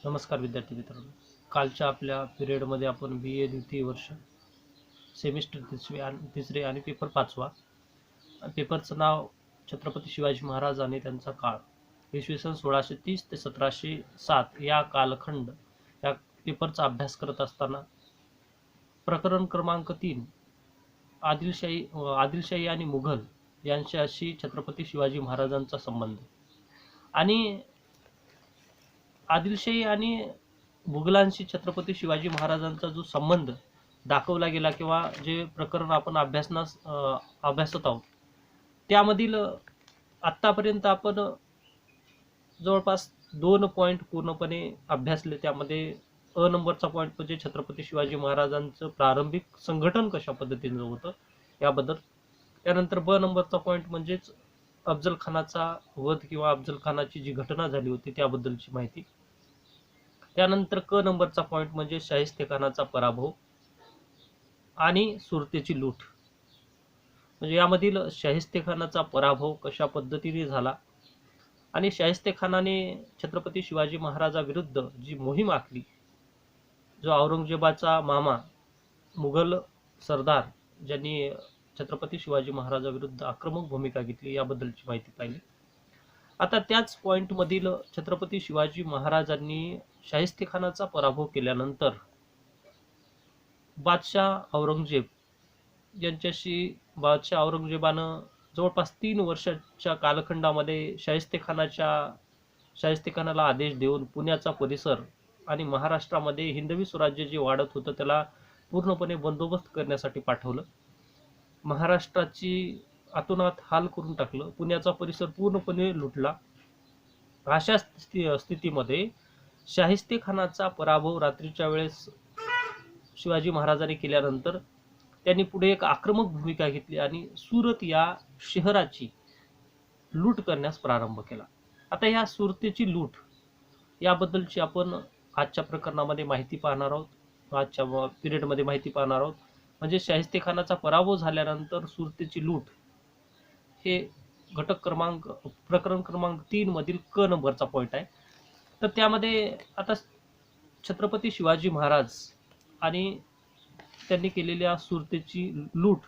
नमस्कार विद्यार्थी मित्रांनो. कालच्या आपल्या पिरियडमध्ये आपण BA द्वितीय वर्ष सेमिस्टर तिसरे आणि पेपर 5वा. पेपरचं नाव छत्रपती शिवाजी महाराज आणि त्यांचा काळ, इसवी सन 1630 ते 1707 या कालखंड या पेपरचा अभ्यास करत असताना प्रकरण क्रमांक 3 आदिलशाही आणि मुघल यांच्याशी छत्रपती शिवाजी महाराजांचा संबंध. आणि आदिलशाही आणि मुघलांशी छत्रपती शिवाजी महाराजांचा जो संबंध दाखवला गेला किंवा जे प्रकरण आपण अभ्यासत आहोत त्यामधील आत्तापर्यंत आपण जवळपास 2 पॉईंट पूर्णपणे अभ्यासले. त्यामध्ये अ नंबरचा पॉईंट म्हणजे छत्रपती शिवाजी महाराजांचं प्रारंभिक संघटन कशा पद्धतीनं होतं याबद्दल. त्यानंतर ब नंबरचा पॉईंट म्हणजेच अफजल खानाचा वध किंवा अफजल खानाची जी घटना झाली होती त्याबद्दलची माहिती. त्यानंतर क नंबरचा पॉईंट म्हणजे शाहिस्तेखानाचा पराभव आणि सुरतेची लूट. म्हणजे यामधील शाहिस्तेखानाचा पराभव कशा पद्धतीने झाला आणि शाहिस्तेखानाने छत्रपती शिवाजी महाराजाविरुद्ध जी मोहीम आखली, जो औरंगजेबाचा मामा मुघल सरदार ज्यांनी छत्रपती शिवाजी महाराजाविरुद्ध आक्रमक भूमिका घेतली याबद्दलची माहिती पाहिली. आता त्याच पॉईंटमधील छत्रपती शिवाजी महाराजांनी शाहिस्तेखानाचा पराभव केल्यानंतर बादशाह औरंगजेबानं जवळपास 3 वर्षाच्या कालखंडामध्ये शाहिस्तेखानाला आदेश देऊन पुण्याचा परिसर आणि महाराष्ट्रामध्ये हिंदवी स्वराज्य जे वाढत होतं त्याला पूर्णपणे बंदोबस्त करण्यासाठी पाठवलं. महाराष्ट्राची अतोनात हाल करून टाकलं. पुण्याचा परिसर पूर्णपणे लुटला. अशा स्थितीमध्ये शाहिस्तेखानाचा पराभव रात्रीच्या वेळेस शिवाजी महाराजांनी केल्यानंतर त्यांनी पुढे एक आक्रमक भूमिका घेतली आणि सुरत या शहराची लूट करण्यास प्रारंभ केला. आता या सुरतेची लूट याबद्दलची आपण आजच्या प्रकरणामध्ये माहिती पाहणार आहोत, आजच्या पिरियडमध्ये माहिती पाहणार आहोत. म्हणजे शाहिस्तेखानाचा पराभव झाल्यानंतर सुरतेची लूट हे प्रकरण क्रमांक 3 मधील क नंबरचा पॉईंट आहे. तर त्यामध्ये आता छत्रपती शिवाजी महाराज आणि त्यांनी केलेल्या सुरतेची लूट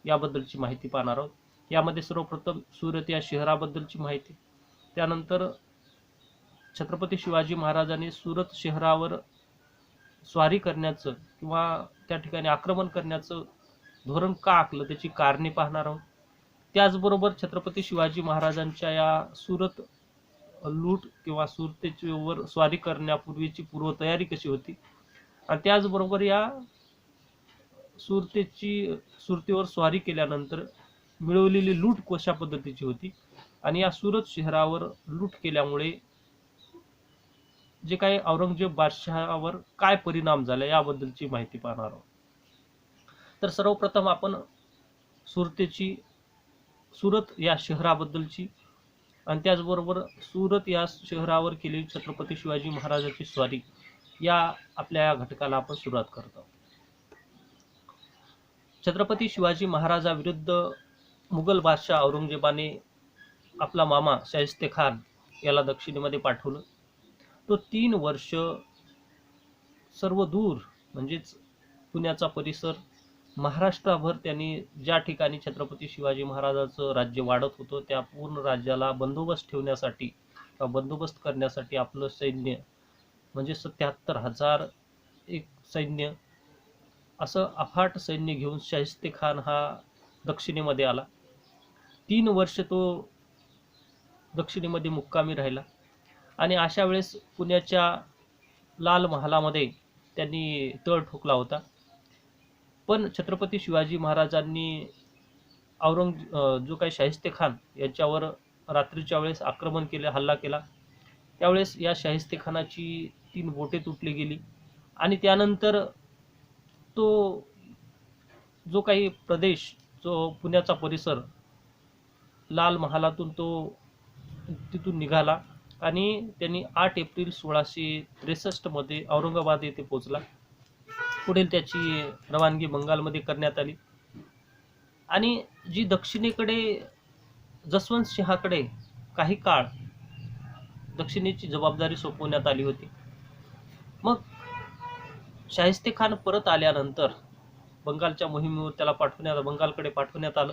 याबद्दलची माहिती पाहणार आहोत. यामध्ये सर्वप्रथम सुरत या शहराबद्दलची माहिती, त्यानंतर छत्रपती शिवाजी महाराजांनी सुरत शहरावर स्वारी करण्याचं किंवा त्या ठिकाणी आक्रमण करण्याचं धोरण का आखलं त्याची कारणे पाहणार आहोत. त्याचबरोबर छत्रपती शिवाजी महाराजांच्या या सुरत लूट किंवा सुरतेवर स्वारी करण्यापूर्वीची पूर्वतयारी कशी होती आणि त्याचबरोबर या सुरतेवर स्वारी केल्यानंतर मिळवलेली लूट कशा पद्धतीची होती आणि या सुरत शहरावर लूट केल्यामुळे जे काही औरंगजेब बादशहावर काय परिणाम झाला याबद्दलची माहिती पाहणार आहोत. तर सर्वप्रथम आपण सुरत या शहराबद्दलची आणि त्याचबरोबर सुरत या शहरावर केलेली छत्रपती शिवाजी महाराजांची स्वारी या आपल्या या घटकाला आपण सुरुवात करतो. छत्रपती शिवाजी महाराजाविरुद्ध मुघल बादशाह औरंगजेबाने आपला मामा शाहिस्तेखान याला दक्षिणेमध्ये पाठवलं. तो 3 वर्ष सर्व दूर म्हणजेच पुण्याचा परिसर, महाराष्ट्राभर त्यांनी ज्या ठिकाणी छत्रपती शिवाजी महाराजांचं राज्य वाढत होतं त्या पूर्ण राज्याला बंदोबस्त ठेवण्यासाठी बंदोबस्त करण्यासाठी आपलं सैन्य म्हणजे 77,000 एक सैन्य, असं अफाट सैन्य घेऊन शाहिस्तेखान हा दक्षिणेमध्ये आला. 3 वर्ष तो दक्षिणेमध्ये मुक्कामी राहिला आणि अशा वेळेस पुण्याच्या लाल महालामध्ये त्यांनी तळ ठोकला होता. पण छत्रपती शिवाजी महाराजांनी जो काही शाहिस्तेखान याच्यावर रात्रीच्या वेळेस आक्रमण केले, हल्ला केला, त्यावेळेस या शाहिस्तेखानाची 3 बोटे तुटली गेली आणि त्यानंतर तो जो काही प्रदेश, जो पुण्याचा परिसर लाल महालातून तो तिथून निघाला आणि त्यांनी 8 एप्रिल 1663 मध्ये औरंगाबाद येथे पोहोचला. पुढील त्याची रवानगी बंगालमध्ये करण्यात आली आणि जी दक्षिणेकडे जसवंत सिंहाकडे काही काळ दक्षिणेची जबाबदारी सोपवण्यात आली होती मग शाहिस्ते खान परत आल्यानंतर बंगालच्या मोहिमेवर त्याला बंगालकडे पाठवण्यात आलं.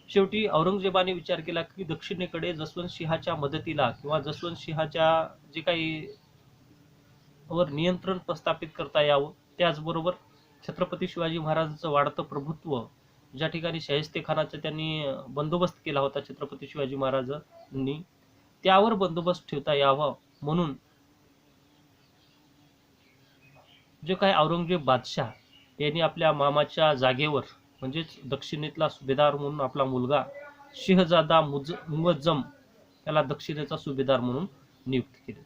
शेवटी औरंगजेबाने विचार केला की दक्षिणेकडे जसवंत सिंहाच्या मदतीला किंवा जसवंत सिंहाच्या जे काही वर नियंत्रण प्रस्थापित करता यावं, त्याचबरोबर छत्रपती शिवाजी महाराजांचं वाढतं प्रभुत्व, ज्या ठिकाणी शाहिस्ते खानाचा त्यांनी बंदोबस्त केला होता छत्रपती शिवाजी महाराजांनी, त्यावर बंदोबस्त ठेवता यावा म्हणून जे काही औरंगजेब बादशाह यांनी आपल्या मामाच्या जागेवर म्हणजेच दक्षिणेतला सुभेदार म्हणून आपला मुलगा शहजादा मुअज्जम याला दक्षिणेचा सुभेदार म्हणून नियुक्त केले.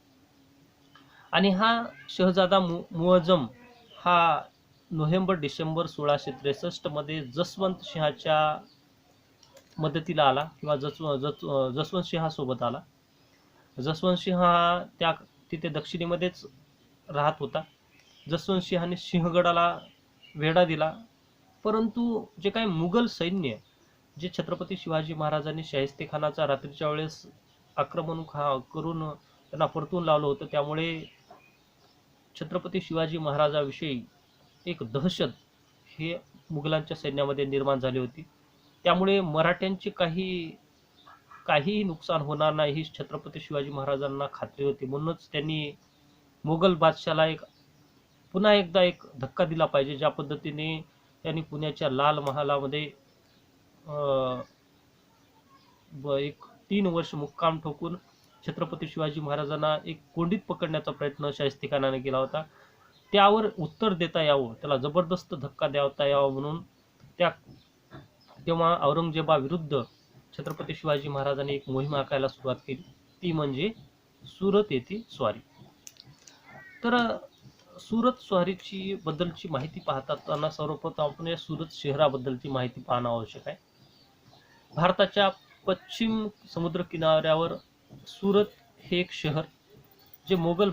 आणि हा शहजादा मुअज्जम हा नोव्हेंबर-डिसेंबर 1663 मध्ये जसवंत सिंहाच्या मदतीला आला किंवा जसवंत सिंहासोबत आला. जसवंत सिंह हा त्या तिथे दक्षिणेमध्येच राहत होता. जसवंत सिंहाने सिंहगडाला वेढा दिला, परंतु जे काही मुघल सैन्य जे छत्रपती शिवाजी महाराजांनी शाहिस्ते खानाचा रात्रीच्या वेळेस आक्रमण करून त्यांना परतून लावलं होतं, त्यामुळे छत्रपती शिवाजी महाराजाविषयी एक दहशत हे मुघलांच्या सैन्यामध्ये निर्माण झाली होती. त्यामुळे मराठ्यांचे काहीही नुकसान होणार नाही ही छत्रपती शिवाजी महाराजांना खात्री होती. म्हणूनच त्यांनी मुघल बादशाला पुन्हा एकदा एक धक्का दिला पाहिजे, ज्या पद्धतीने त्यांनी पुण्याच्या लाल महालामध्ये एक 3 वर्ष मुक्काम ठोकून छत्रपती शिवाजी महाराजांना एक कोंडीत पकडण्याचा प्रयत्न शाहिस्ते खानाने केला होता, त्यावर उत्तर देता यावं, त्याला जबरदस्त धक्का देता यावा म्हणून तेव्हा औरंगजेबाविरुद्ध छत्रपती शिवाजी महाराजांनी एक मोहीम आखायला सुरुवात केली, ती म्हणजे सुरत येथे स्वारी. तर सुरत स्वारीची बद्दलची माहिती पाहताना सर्वप्रथम आपण या सुरत शहराबद्दलची माहिती पाहणं आवश्यक आहे. भारताच्या पश्चिम समुद्र किनाऱ्यावर सुरत हे एक शहर जे मोगल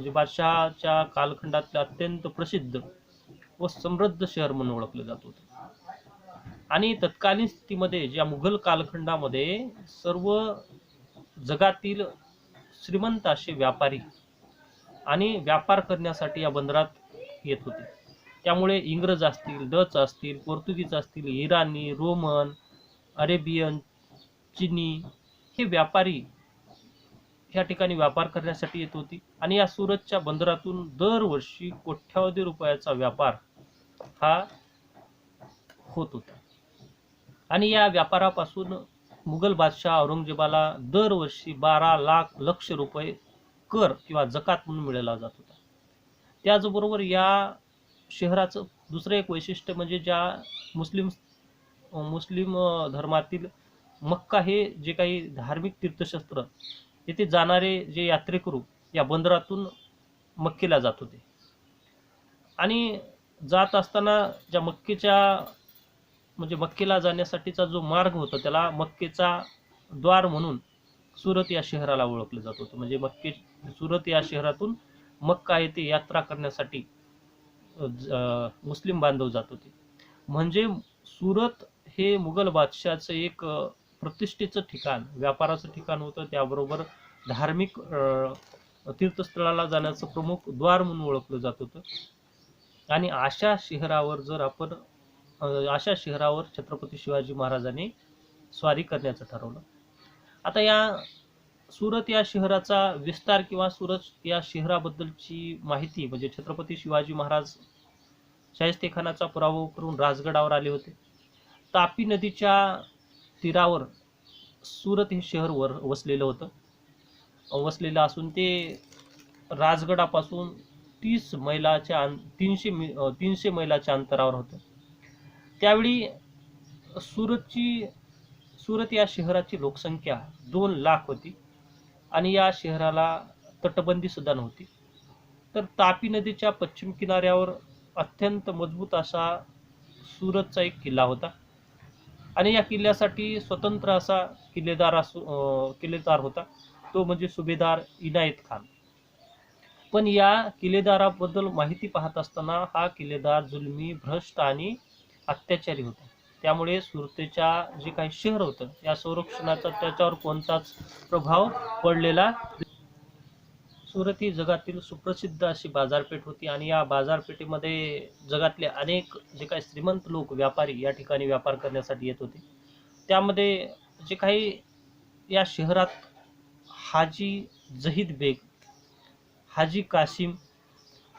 बादशहाच्या कालखंडातले अत्यंत प्रसिद्ध व समृद्ध शहर म्हणून ओळखले जात होते. आणि तत्कालीन स्थितीमध्ये ज्या मुघल कालखंडामध्ये सर्व जगातील श्रीमंत असे व्यापारी आणि व्यापार करण्यासाठी या बंदरात येत होते. त्यामुळे इंग्रज असतील, डच असतील, पोर्तुगीज असतील, इराणी, रोमन, अरेबियन, चिनी हे व्यापारी या ठिकाणी व्यापार करण्यासाठी येत होती. आणि या सुरतच्या बंदरातून दरवर्षी कोट्यावधी रुपयाचा व्यापार हा होत होता. आणि या व्यापारापासून मुघल बादशाह औरंगजेबाला दरवर्षी 12 लाख रुपये कर किंवा जकात म्हणून मिळवला जात होता. त्याचबरोबर या शहराचं दुसरं एक वैशिष्ट्य म्हणजे ज्या मुस्लिम धर्मातील मक्का हे जे काही धार्मिक तीर्थक्षेत्र येथे जाणारे जे यात्रेकरू या बंदरातून मक्केला जात होते. आणि जात असताना ज्या मक्केला जाण्यासाठीचा जो मार्ग होता त्याला मक्केचा द्वार म्हणून सुरत या शहराला ओळखलं जात होतं. म्हणजे सुरत या शहरातून मक्का येथे यात्रा करण्यासाठी मुस्लिम बांधव जात होते. म्हणजे सुरत हे मुघल बादशहाचं एक प्रतिष्ठेचं ठिकाण, व्यापाराचं ठिकाण होतं, त्याबरोबर धार्मिक तीर्थस्थळाला जाण्याचं प्रमुख द्वार म्हणून ओळखलं जात होतं. आणि अशा शहरावर छत्रपती शिवाजी महाराजांनी स्वारी करण्याचं ठरवलं. आता या सुरत या शहराचा विस्तार किंवा सुरत या शहराबद्दलची माहिती म्हणजे छत्रपती शिवाजी महाराज शाहिस्ते खानाचा पराभव करून राजगडावर आले होते. तापी नदीच्या तीरावर सुरत हे शहर वसलेलं असून ते राजगडापासून 300 मैलाच्या अंतरावर होतं. त्यावेळी सुरत या शहराची लोकसंख्या 2 लाख होती आणि या शहराला तटबंदी सुद्धा नव्हती. तर तापी नदीच्या पश्चिम किनाऱ्यावर अत्यंत मजबूत असा सुरतचा एक किल्ला होता आणि या किल्ल्यासाठी स्वतंत्र असा किल्लेदार होता, तो म्हणजे सुभेदार इनायत खान. पण या किल्लेदाराबद्दल माहिती पाहत असताना हा किल्लेदार जुलमी, भ्रष्ट आणि अत्याचारी होता. त्यामुळे सुरतेच्या जे काही शहर होतं या संरक्षणाचा त्याच्यावर कोणताच प्रभाव पडलेला. सुरत ही जगातील सुप्रसिद्ध अशी बाजारपेठ होती आणि या बाजारपेठेमध्ये जगातले अनेक जे काही श्रीमंत लोक व्यापारी या ठिकाणी व्यापार करण्यासाठी येत होते. त्यामध्ये जे काही या शहरात हाजी जहीद बेग, हाजी कासिम,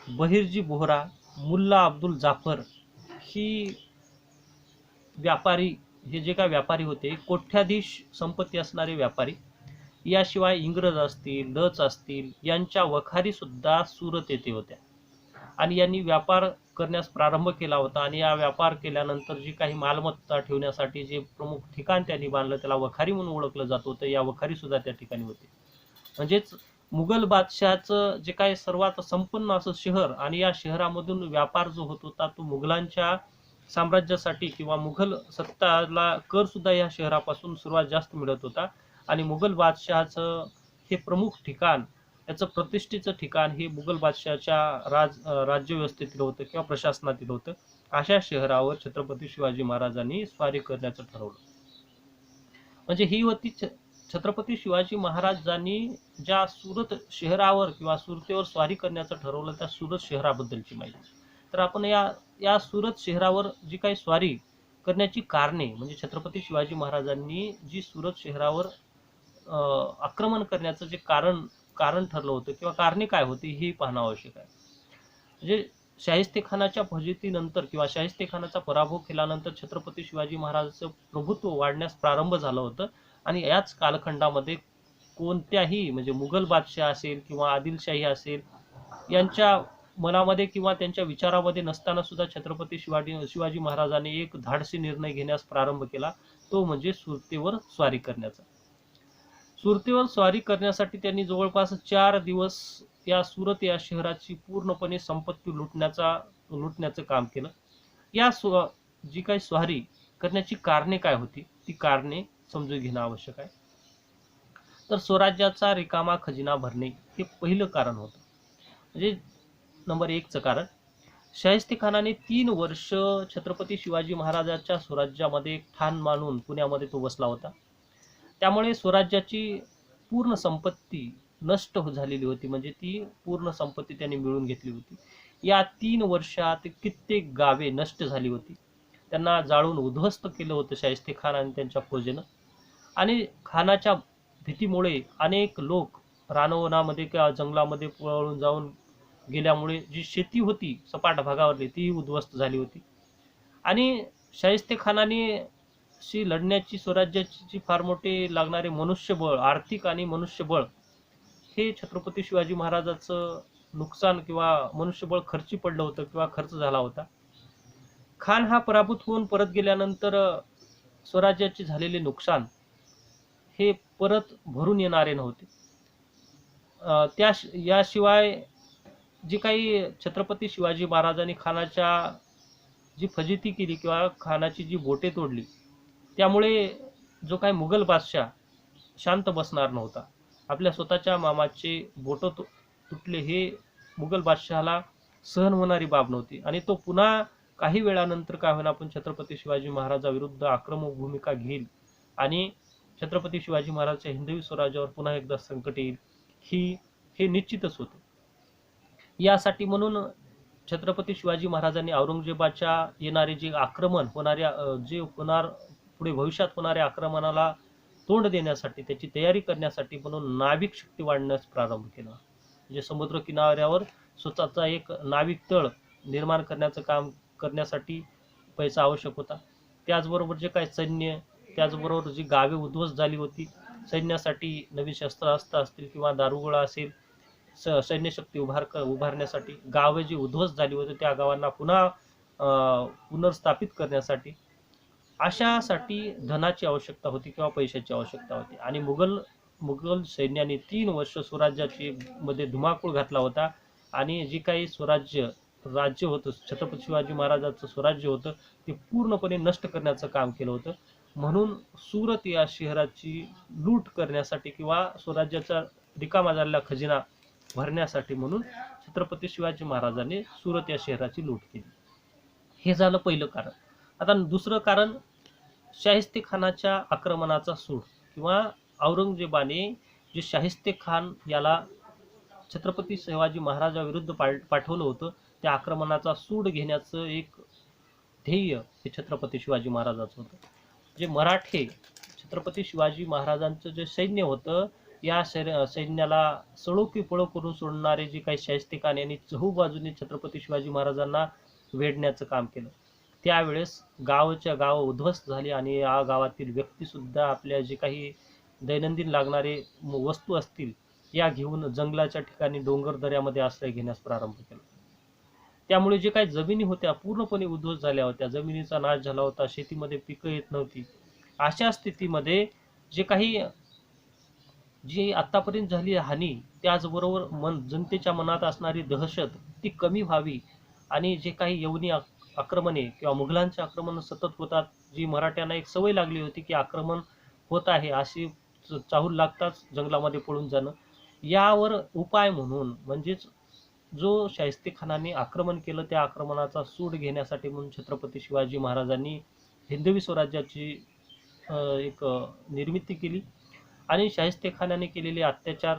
बहिरजी बोहरा, मुल्ला अब्दुल जाफर ही व्यापारी, हे जे काही व्यापारी होते कोट्याधीश संपत्ती असणारे व्यापारी. याशिवाय इंग्रज असतील, डच असतील यांच्या वखारी सुद्धा सुरत येथे होत्या आणि यांनी व्यापार करण्यास प्रारंभ केला होता. आणि या व्यापार केल्यानंतर जी काही मालमत्ता ठेवण्यासाठी जे प्रमुख ठिकाण त्यांनी बांधलं त्याला वखारी म्हणून ओळखलं जात होतं. या वखारी सुद्धा त्या ठिकाणी होते. म्हणजेच मुघल बादशहाचं जे काही सर्वात संपन्न असं शहर आणि या शहरामधून व्यापार जो होत होता तो मुघलांच्या साम्राज्यासाठी किंवा मुघल सत्ताला कर सुद्धा या शहरापासून सुरुवात जास्त मिळत होता. आणि मुघल बादशहाचं हे प्रमुख ठिकाण, याचं प्रतिष्ठेचं ठिकाण हे मुघल बादशहाच्या राज्यव्यवस्थेतील होतं किंवा प्रशासनातील होतं. अशा शहरावर छत्रपती शिवाजी महाराजांनी स्वारी करण्याचं ठरवलं. म्हणजे ही होती छत्रपती शिवाजी महाराजांनी ज्या सुरत शहरावर किंवा सुरतेवर स्वारी करण्याचं ठरवलं त्या सुरत शहराबद्दलची माहिती. तर आपण या सुरत शहरावर जी काही स्वारी करण्याची कारणे, म्हणजे छत्रपती शिवाजी महाराजांनी जी सुरत शहरावर आक्रमण करण्याचं जे कारण ठरलं होतं किंवा कारणे काय होती हे पाहणं आवश्यक आहे. म्हणजे शाहिस्तेखानाच्या फजितीनंतर किंवा शाहिस्तेखानाचा पराभव केल्यानंतर छत्रपती शिवाजी महाराजांचं प्रभुत्व वाढण्यास प्रारंभ झालं होतं. आणि याच कालखंडामध्ये कोणत्याही म्हणजे मुघल बादशाह असेल किंवा आदिलशाही असेल यांच्या मनामध्ये किंवा त्यांच्या विचारामध्ये नसताना सुद्धा छत्रपती शिवाजी महाराजांनी एक धाडसी निर्णय घेण्यास प्रारंभ केला, तो म्हणजे सुरतेवर स्वारी करण्याचा. सुरतेवर स्वारी करण्यासाठी त्यांनी जवळपास 4 दिवस या सुरत या शहराची पूर्णपणे संपत्ती लुटण्याचं काम केलं. जी काही स्वारी करण्याची कारणे काय होती ती कारणे समजून घेणं आवश्यक आहे. तर स्वराज्याचा रिकामा खजिना भरणे हे पहिलं कारण होतं. म्हणजे नंबर 1चं कारण, शाहिस्तेखानाने 3 वर्ष छत्रपती शिवाजी महाराजांच्या स्वराज्यामध्ये ठाण मानून पुण्यामध्ये तो बसला होता. त्यामुळे स्वराज्याची पूर्ण संपत्ती नष्ट झालेली होती. म्हणजे ती पूर्ण संपत्ती त्यांनी मिळवून घेतली होती. या 3 वर्षात कित्येक गावे नष्ट झाली होती. त्यांना जाळून उद्ध्वस्त केलं होतं शाहिस्तेखान आणि त्यांच्या फौजेनं. आणि खानाच्या भीतीमुळे अनेक लोक रानवनामध्ये किंवा जंगलामध्ये पळून जाऊन गेल्यामुळे जी शेती होती सपाट भागावरली ती उद्ध्वस्त झाली होती. आणि शाहिस्तेखानाने शी लढण्याची स्वराज्याची फार मोठे लागणारे मनुष्यबळ, आर्थिक आणि मनुष्यबळ हे छत्रपती शिवाजी महाराजांचं नुकसान किंवा मनुष्यबळ खर्ची पडलं होतं किंवा खर्च झाला होता. खान हा पराभूत होऊन परत गेल्यानंतर स्वराज्याचे झालेले नुकसान हे परत भरून येणारे नव्हते. याशिवाय जी काही छत्रपती शिवाजी महाराजांनी खानाच्या जी फजिती केली किंवा खानाची जी बोटे तोडली त्यामुळे जो काही मुघल बादशाह शांत बसणार नव्हता. आपल्या स्वतःच्या मामाचे बोट तुटले हे मुघल बादशहाला सहन होणारी बाब नव्हती. आणि तो पुन्हा काही वेळानंतर काय होणार पण छत्रपती शिवाजी महाराजाविरुद्ध आक्रमक भूमिका घेईल आणि छत्रपती शिवाजी महाराजांच्या हिंदवी स्वराज्यावर पुन्हा एकदा संकट येईल हे निश्चितच होते. यासाठी म्हणून छत्रपती शिवाजी महाराजांनी औरंगजेबाच्या येणारे जे आक्रमण पुढे भविष्यात होणाऱ्या आक्रमणाला तोंड देण्यासाठी त्याची तयारी करण्यासाठी म्हणून नाविक शक्ती वाढण्यास प्रारंभ केला. म्हणजे समुद्र किनाऱ्यावर स्वतःचा एक नाविक तळ निर्माण करण्याचं काम करण्यासाठी पैसा आवश्यक होता. त्याचबरोबर जे काही सैन्य, त्याचबरोबर जी गावे उद्ध्वस्त झाली होती सैन्यासाठी नवीन शस्त्रास्त्र असतील किंवा दारुगोळा असेल, सैन्यशक्ती उभारण्यासाठी गावे जी उद्ध्वस्त झाली होती त्या गावांना पुन्हा पुनर्स्थापित करण्यासाठी अशासाठी धनाची आवश्यकता होती किंवा पैशाची आवश्यकता होती. आणि मुघल सैन्याने 3 वर्ष स्वराज्याची मध्ये धुमाकूळ घातला होता. आणि जी काही राज्य होतं छत्रपती शिवाजी महाराजांचं स्वराज्य होतं ते पूर्णपणे नष्ट करण्याचं काम केलं होतं. म्हणून सुरत या शहराची लूट करण्यासाठी किंवा स्वराज्याचा रिकामा झालेला खजिना भरण्यासाठी म्हणून छत्रपती शिवाजी महाराजांनी सुरत या शहराची लूट केली. हे झालं पहिलं कारण. आता दुसरं कारण, शाहिस्तेखानाच्या आक्रमणाचा सूड किंवा औरंगजेबाने जे शाहिस्तेखान याला छत्रपती शिवाजी महाराजाविरुद्ध पाठवलं होतं, त्या आक्रमणाचा सूड घेण्याचं एक ध्येय हे छत्रपती शिवाजी महाराजांचं होतं. जे मराठे छत्रपती शिवाजी महाराजांचं जे सैन्य होतं, या सैन्याला सळो की पळो करून सोडणारे जे काही शाहिस्तेखान यांनी चहूबाजूने छत्रपती शिवाजी महाराजांना वेढण्याचं काम केलं. त्यावेळेस गावच्या गाव उद्ध्वस्त झाली आणि या गावातील व्यक्ती सुद्धा आपल्या जे काही दैनंदिन लागणारे वस्तू असतील या घेऊन जंगलाच्या ठिकाणी डोंगर दऱ्यामध्ये आश्रय घेण्यास प्रारंभ केला. त्यामुळे जे काही जमिनी होत्या पूर्णपणे उद्ध्वस्त झाल्या होत्या, जमिनीचा नाश झाला होता, शेतीमध्ये पिकं येत नव्हती. अशा स्थितीमध्ये जे काही जी आतापर्यंत झाली हानी, त्याचबरोबर जनतेच्या मनात असणारी दहशत ती कमी व्हावी आणि जे काही यवनी आक्रमणे किंवा मुघलांचे आक्रमण सतत होतात, जी मराठ्यांना एक सवय लागली होती की आक्रमण होत आहे अशी चाहूल लागताच जंगलामध्ये पळून जाणं, यावर उपाय म्हणून म्हणजेच जो शाहिस्तेखानाने आक्रमण केलं त्या आक्रमणाचा सूड घेण्यासाठी म्हणून छत्रपती शिवाजी महाराजांनी हिंदवी स्वराज्याची एक निर्मिती केली आणि शाहिस्तेखानाने केलेले अत्याचार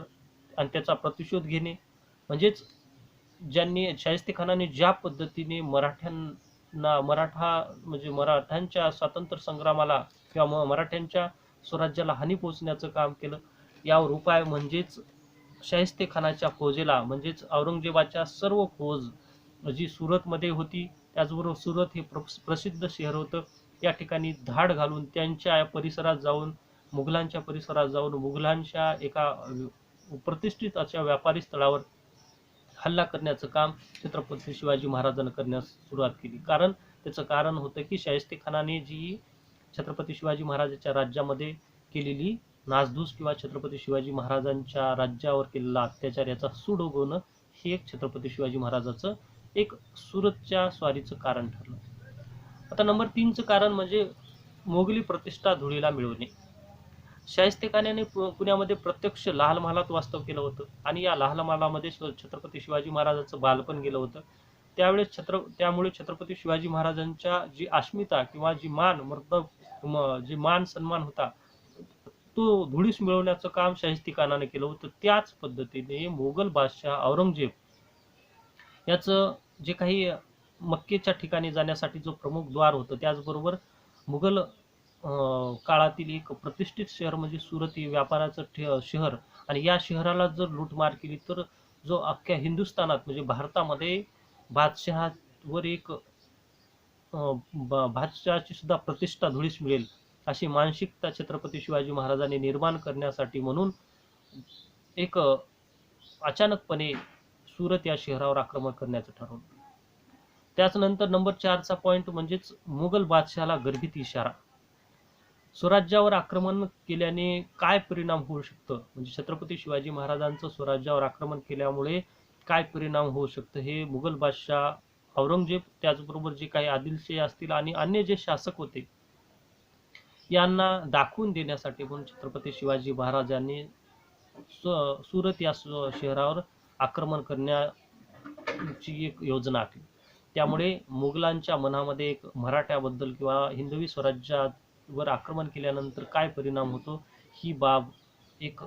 आणि त्याचा प्रतिशोध घेणे, म्हणजेच ज्यांनी शाहिस्तेखानाने ज्या पद्धतीने मराठ्यांच्या स्वातंत्र्य संग्रामाला किंवा मराठ्यांच्या स्वराज्याला हानी पोहोचण्याचं काम केलं, यावर उपाय म्हणजेच शाहिस्तेखानाच्या फौजेला म्हणजेच औरंगजेबाच्या सर्व फौज जी सुरतमध्ये होती, त्याचबरोबर सुरत हे प्रसिद्ध शहर होतं, या ठिकाणी धाड घालून त्यांच्या परिसरात जाऊन मुघलांच्या परिसरात जाऊन मुघलांच्या एका प्रतिष्ठित अशा व्यापारी स्थळावर हल्ला करण्याचं काम छत्रपती शिवाजी महाराजांनी करण्यास सुरुवात केली. त्याचं कारण होतं की शाहिस्तेखानाने जी छत्रपती शिवाजी महाराजांच्या राज्यामध्ये केलेली नासधूस किंवा छत्रपती शिवाजी महाराजांच्या राज्यावर केलेला अत्याचार याचा सूड उगवणं हे एक छत्रपती शिवाजी महाराजांचं एक सुरतच्या स्वारीचं कारण ठरलं. आता नंबर 3चं कारण म्हणजे मोगली प्रतिष्ठा धुळीला मिळवणे. शाहिस्तेखानाने पुण्यामध्ये प्रत्यक्ष लाल महालात वास्तव केलं होतं आणि या लाल महालामध्ये छत्रपती शिवाजी महाराजांचं बालपण गेलं होतं. त्यामुळे छत्रपती शिवाजी महाराजांच्या जी अस्मिता किंवा जी मान सन्मान होता तो धुळीस मिळवण्याचं काम शाहिस्तेखानाने केलं होतं. त्याच पद्धतीने मोगल बादशाह औरंगजेब याचं जे काही मक्केच्या ठिकाणी जाण्यासाठी जो प्रमुख द्वार होतं, त्याचबरोबर मुघल काळातील एक प्रतिष्ठित शहर म्हणजे सुरत हे व्यापाराचं शहर आणि या शहराला जर लूटमार केली तर जो अख्ख्या हिंदुस्थानात म्हणजे भारतामध्ये बादशहावर एक बादशहाची सुद्धा प्रतिष्ठा धुळीस मिळेल अशी मानसिकता छत्रपती शिवाजी महाराजांनी निर्माण करण्यासाठी म्हणून एक अचानकपणे सुरत या शहरावर आक्रमण करण्याचं ठरवलं. त्याचनंतर नंबर 4चा पॉइंट म्हणजेच मुघल बादशहाला गर्भित इशारा. स्वराज्यावर आक्रमण केल्याने काय परिणाम होऊ शकतं, म्हणजे छत्रपती शिवाजी महाराजांचं स्वराज्यावर आक्रमण केल्यामुळे काय परिणाम होऊ शकतं हे मुघल बादशाह औरंगजेब त्याचबरोबर जे काही आदिलशाही असतील आणि अन्य जे शासक होते यांना दाखवून देण्यासाठी म्हणून छत्रपती शिवाजी महाराजांनी सुरत या शहरावर आक्रमण करण्याची एक योजना आखली. त्यामुळे मुघलांच्या मनामध्ये एक मराठ्याबद्दल किंवा हिंदवी स्वराज्यावर आक्रमण केल्यानंतर काय परिणाम होतो ही बाब एक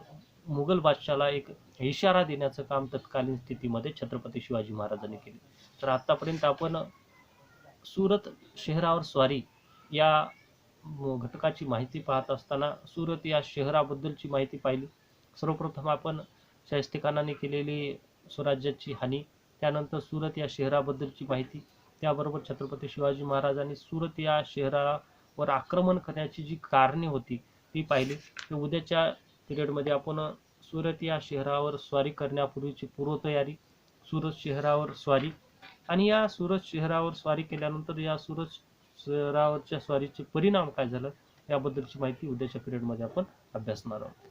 मुघल बादशाला एक इशारा देण्याचं काम तत्कालीन स्थितीमध्ये छत्रपती शिवाजी महाराजांनी केले. तर आतापर्यंत आपण सुरत शहरावर स्वारी या घटकाची माहिती पाहत असताना सुरत या शहराबद्दलची माहिती पाहिली. सर्वप्रथम आपण शाहिस्तेखानाने केलेली स्वराज्याची हानी, त्यानंतर सुरत या शहराबद्दलची माहिती, त्याबरोबर छत्रपती शिवाजी महाराजांनी सुरत या शहरावर आक्रमण करण्याची जी कारणे होती ती पाहिली. तर उद्याच्या पिरियडमध्ये आपण सुरत या शहरावर स्वारी करण्यापूर्वीची पूर्वतयारी, सुरत शहरावर स्वारी आणि या सुरत शहरावर स्वारी केल्यानंतर या सुरत शहरावरच्या स्वारीचे परिणाम काय झालं याबद्दलची माहिती उद्याच्या पिरियडमध्ये आपण अभ्यासणार आहोत.